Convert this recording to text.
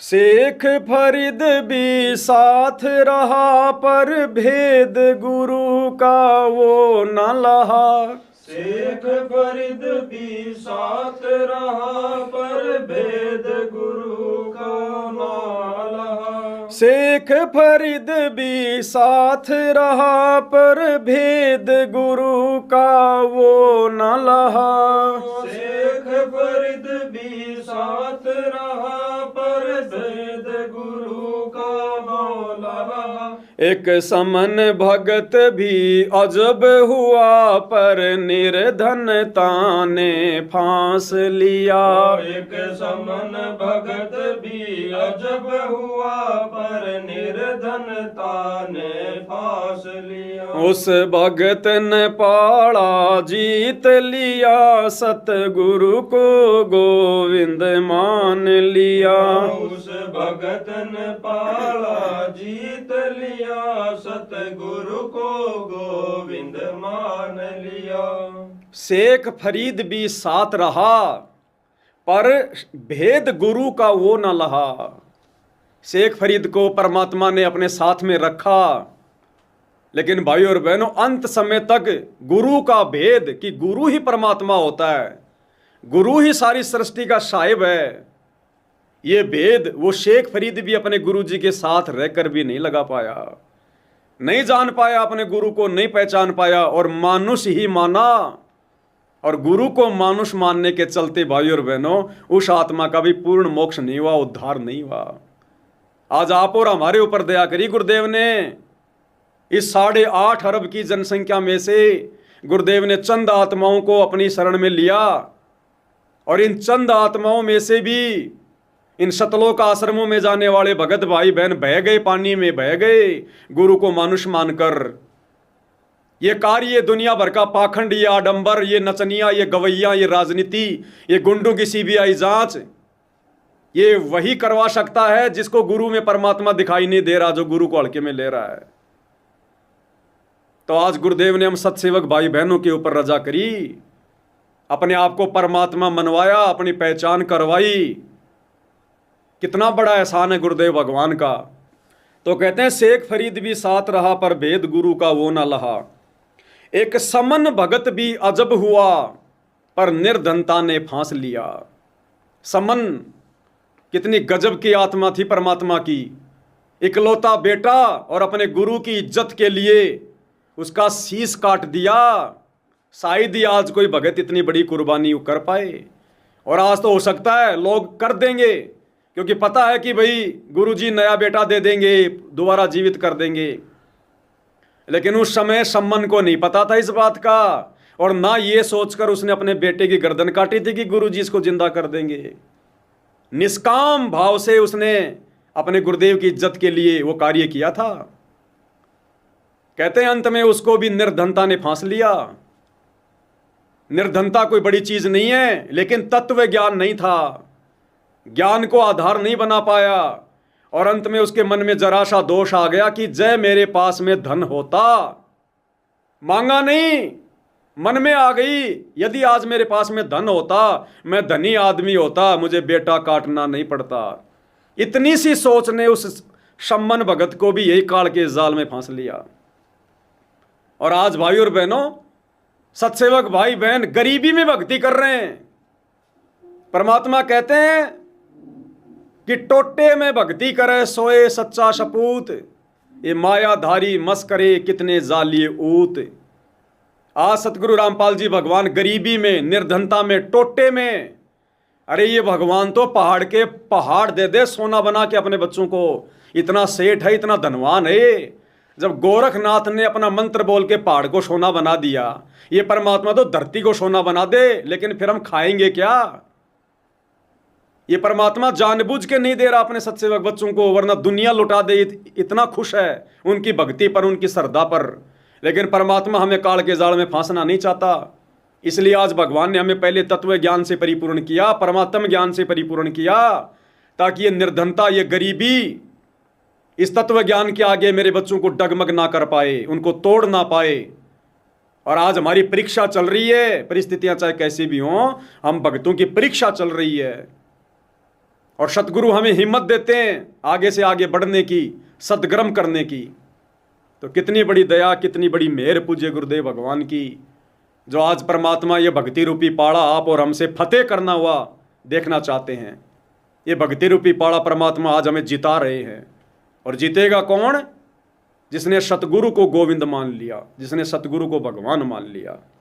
शेख फरीद भी साथ रहा पर भेद गुरु का वो न लहा। शेख फरीद भी साथ रहा पर भेद गुरु का ना लहा। शेख फरीद भी साथ रहा पर भेद गुरु का वो न लहा। शेख फरीद भी साथ रहा पर भेद गुरु का ना लहा। एक समन भगत भी अजब हुआ पर निर्धनता ने फांस लिया। एक समन भगत भी अजब हुआ पर निर्धनता ने फांस लिया। उस भगत ने पाड़ा जीत लिया सतगुरु को गोविंद मान लिया। उस भगत ने पाला जीत लिया सतगुरु को गोविंद मान लिया। शेख फरीद भी साथ रहा पर भेद गुरु का वो न लहा। शेख फरीद को परमात्मा ने अपने साथ में रखा, लेकिन भाइयों और बहनों अंत समय तक गुरु का भेद कि गुरु ही परमात्मा होता है, गुरु ही सारी सृष्टि का साहिब है, ये भेद वो शेख फरीद भी अपने गुरु जी के साथ रहकर भी नहीं लगा पाया, नहीं जान पाया, अपने गुरु को नहीं पहचान पाया और मानुष ही माना। और गुरु को मानुष मानने के चलते भाइयों और बहनों उस आत्मा का भी पूर्ण मोक्ष नहीं हुआ, उद्धार नहीं हुआ। आज आप और हमारे ऊपर दया करी गुरुदेव ने। इस 8.5 अरब की जनसंख्या में से गुरुदेव ने चंद आत्माओं को अपनी शरण में लिया और इन चंद आत्माओं में से भी इन सतलोक आश्रमों में जाने वाले भगत भाई बहन बह गए, पानी में बह गए गुरु को मानुष मानकर। ये कार्य, ये दुनिया भर का पाखंड, ये आडंबर, ये नचनिया, ये गवैया, ये राजनीति, ये गुंडों की सीबीआई जांच, ये वही करवा सकता है जिसको गुरु में परमात्मा दिखाई नहीं दे रहा, जो गुरु को हल्के में ले रहा है। तो आज गुरुदेव ने हम सत्सेवक भाई बहनों के ऊपर रजा करी, अपने आप को परमात्मा मनवाया, अपनी पहचान करवाई। कितना बड़ा एहसान है गुरुदेव भगवान का। तो कहते हैं शेख फरीद भी साथ रहा पर भेद गुरु का वो ना लहा। एक समन भगत भी अजब हुआ पर निर्धनता ने फांस लिया। समन कितनी गजब की आत्मा थी परमात्मा की, इकलौता बेटा और अपने गुरु की इज्जत के लिए उसका शीश काट दिया। शायद ही आज कोई भगत इतनी बड़ी कुर्बानी कर पाए, और आज तो हो सकता है लोग कर देंगे क्योंकि पता है कि भाई गुरुजी नया बेटा दे देंगे, दोबारा जीवित कर देंगे। लेकिन उस समय सम्मन को नहीं पता था इस बात का, और ना ये सोचकर उसने अपने बेटे की गर्दन काटी थी कि गुरुजी इसको जिंदा कर देंगे। निष्काम भाव से उसने अपने गुरुदेव की इज्जत के लिए वो कार्य किया था। कहते हैं अंत में उसको भी निर्धनता ने फांस लिया। निर्धनता कोई बड़ी चीज नहीं है, लेकिन तत्व ज्ञान नहीं था, ज्ञान को आधार नहीं बना पाया, और अंत में उसके मन में जरा सा दोष आ गया कि जय मेरे पास में धन होता। मांगा नहीं, मन में आ गई, यदि आज मेरे पास में धन होता, मैं धनी आदमी होता, मुझे बेटा काटना नहीं पड़ता। इतनी सी सोच ने उस सम्मन भगत को भी यही काल के जाल में फांस लिया। और आज भाई और बहनों, सत्सेवक भाई बहन गरीबी में भक्ति कर रहे हैं। परमात्मा कहते हैं कि टोटे में भक्ति करे सोए सच्चा सपूत, ये मायाधारी मस्करे कितने जालिए ऊत। आज सतगुरु रामपाल जी भगवान गरीबी में, निर्धनता में, टोटे में, अरे ये भगवान तो पहाड़ के पहाड़ दे दे सोना बना के अपने बच्चों को। इतना सेठ है, इतना धनवान है। जब गोरखनाथ ने अपना मंत्र बोल के पहाड़ को सोना बना दिया, ये परमात्मा तो धरती को सोना बना दे, लेकिन फिर हम खाएंगे क्या? ये परमात्मा जानबूझ के नहीं दे रहा अपने सत्सेवक बच्चों को, वरना दुनिया लुटा दे। इतना खुश है उनकी भक्ति पर, उनकी श्रद्धा पर। लेकिन परमात्मा हमें काल के जाल में फांसना नहीं चाहता। इसलिए आज भगवान ने हमें पहले तत्व ज्ञान से परिपूर्ण किया, परमात्म ज्ञान से परिपूर्ण किया, ताकि ये निर्धनता, ये गरीबी इस तत्व ज्ञान के आगे मेरे बच्चों को डगमग ना कर पाए, उनको तोड़ ना पाए। और आज हमारी परीक्षा चल रही है, परिस्थितियां चाहे कैसी भी हों, हम भक्तों की परीक्षा चल रही है। और सतगुरु हमें हिम्मत देते हैं आगे से आगे बढ़ने की, सदगर्म करने की। तो कितनी बड़ी दया, कितनी बड़ी मेहर पूज्य गुरुदेव भगवान की, जो आज परमात्मा ये भक्ति रूपी पाड़ा आप और हमसे फतेह करना हुआ देखना चाहते हैं। ये भक्ति रूपी पाड़ा परमात्मा आज हमें जिता रहे हैं। और जीतेगा कौन? जिसने सतगुरु को गोविंद मान लिया, जिसने सतगुरु को भगवान मान लिया।